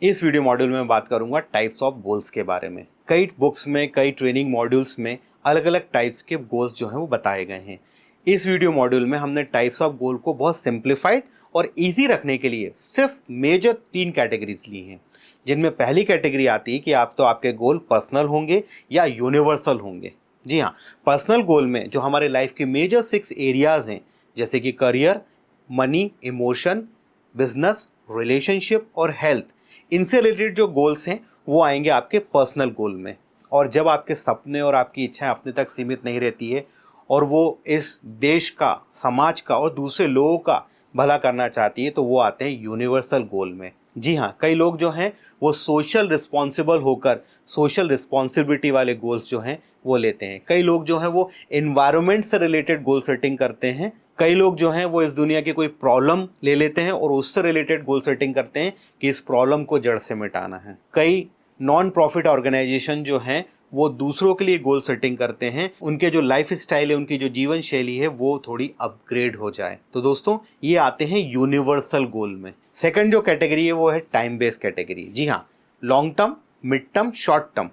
इस video module में मैं बात करूंगा टाइप्स ऑफ गोल्स के बारे में। कई बुक्स में, कई ट्रेनिंग मॉड्यूल्स में अलग अलग टाइप्स के गोल्स जो हैं वो बताए गए हैं। इस वीडियो मॉड्यूल में हमने टाइप्स ऑफ गोल को बहुत सिंप्लीफाइड और इजी रखने के लिए सिर्फ मेजर 3 कैटेगरीज ली हैं, जिनमें पहली कैटेगरी आती है कि आप तो आपके गोल पर्सनल होंगे या यूनिवर्सल होंगे। जी हाँ, पर्सनल गोल में जो हमारे लाइफ के मेजर 6 एरियाज हैं, जैसे कि career, money, emotion, business, relationship और हेल्थ, इनसे रिलेटेड जो गोल्स हैं वो आएंगे आपके पर्सनल गोल में। और जब आपके सपने और आपकी इच्छाएं अपने तक सीमित नहीं रहती है और वो इस देश का, समाज का और दूसरे लोगों का भला करना चाहती है, तो वो आते हैं यूनिवर्सल गोल में। जी हाँ, कई लोग जो हैं वो सोशल रिस्पॉन्सिबल होकर सोशल रिस्पॉन्सिबिलिटी वाले गोल्स जो हैं वो लेते हैं। कई लोग जो हैं वो एनवायरनमेंट से रिलेटेड गोल सेटिंग करते हैं। कई लोग जो हैं वो इस दुनिया की कोई प्रॉब्लम ले लेते हैं और उससे रिलेटेड गोल सेटिंग करते हैं कि इस प्रॉब्लम को जड़ से मिटाना है। कई नॉन प्रॉफिट ऑर्गेनाइजेशन जो हैं वो दूसरों के लिए गोल सेटिंग करते हैं, उनके जो लाइफ स्टाइल है, उनकी जो जीवन शैली है वो थोड़ी अपग्रेड हो जाए। तो दोस्तों, ये आते हैं यूनिवर्सल गोल में। सेकंड जो कैटेगरी है वो है टाइम बेस्ड कैटेगरी। जी हाँ, long term, mid term, short term.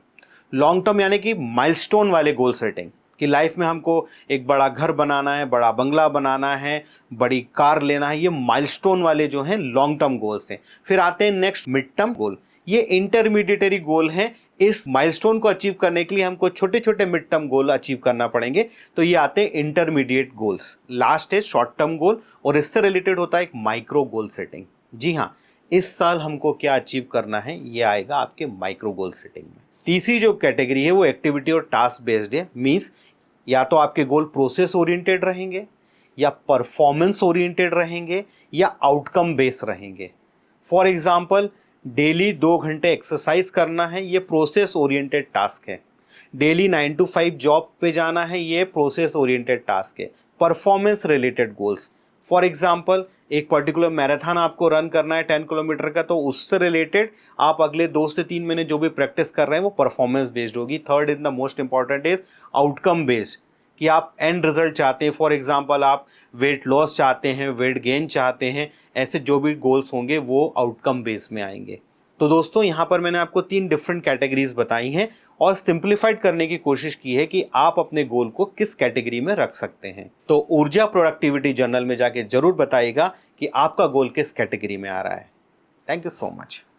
Long term यानी कि माइलस्टोन वाले गोल सेटिंग कि लाइफ में हमको एक बड़ा घर बनाना है, बड़ा बंगला बनाना है, बड़ी कार लेना है, ये माइलस्टोन वाले जो हैं लॉन्ग टर्म गोल्स हैं। फिर आते हैं नेक्स्ट मिड टर्म गोल, ये इंटरमीडिएटरी गोल हैं। इस माइलस्टोन को अचीव करने के लिए हमको छोटे छोटे मिड टर्म गोल अचीव करना पड़ेंगे, तो ये आते हैं इंटरमीडिएट गोल्स। लास्ट है शॉर्ट टर्म गोल और इससे रिलेटेड होता है एक माइक्रो गोल सेटिंग। जी हाँ, इस साल हमको क्या अचीव करना है ये आएगा आपके माइक्रो गोल सेटिंग में। तीसरी जो कैटेगरी है वो एक्टिविटी और टास्क बेस्ड है। मीन्स या तो आपके गोल प्रोसेस ओरिएंटेड रहेंगे, या परफॉर्मेंस ओरिएंटेड रहेंगे, या आउटकम बेस्ड रहेंगे। फॉर एग्जाम्पल, डेली 2 घंटे एक्सरसाइज करना है, ये प्रोसेस ओरिएंटेड टास्क है। डेली 9 to 5 जॉब पे जाना है, ये प्रोसेस ओरिएंटेड टास्क है। Performance related goals, for example एक पर्टिकुलर मैराथन आपको रन करना है 10 किलोमीटर का, तो उससे रिलेटेड आप अगले 2 से 3 महीने जो भी प्रैक्टिस कर रहे हैं वो परफॉर्मेंस बेस्ड होगी। Third is the most important is outcome based, कि आप एंड रिजल्ट चाहते हैं। फॉर एग्जांपल आप वेट लॉस चाहते हैं, वेट गेन चाहते हैं, ऐसे जो भी गोल्स होंगे वो आउटकम बेस्ड में आएंगे। तो दोस्तों, यहाँ पर मैंने आपको 3 डिफरेंट कैटेगरीज बताई हैं और सिंप्लीफाइड करने की कोशिश की है कि आप अपने गोल को किस कैटेगरी में रख सकते हैं। तो ऊर्जा प्रोडक्टिविटी जर्नल में जाके जरूर बताइएगा कि आपका गोल किस कैटेगरी में आ रहा है। Thank you so much.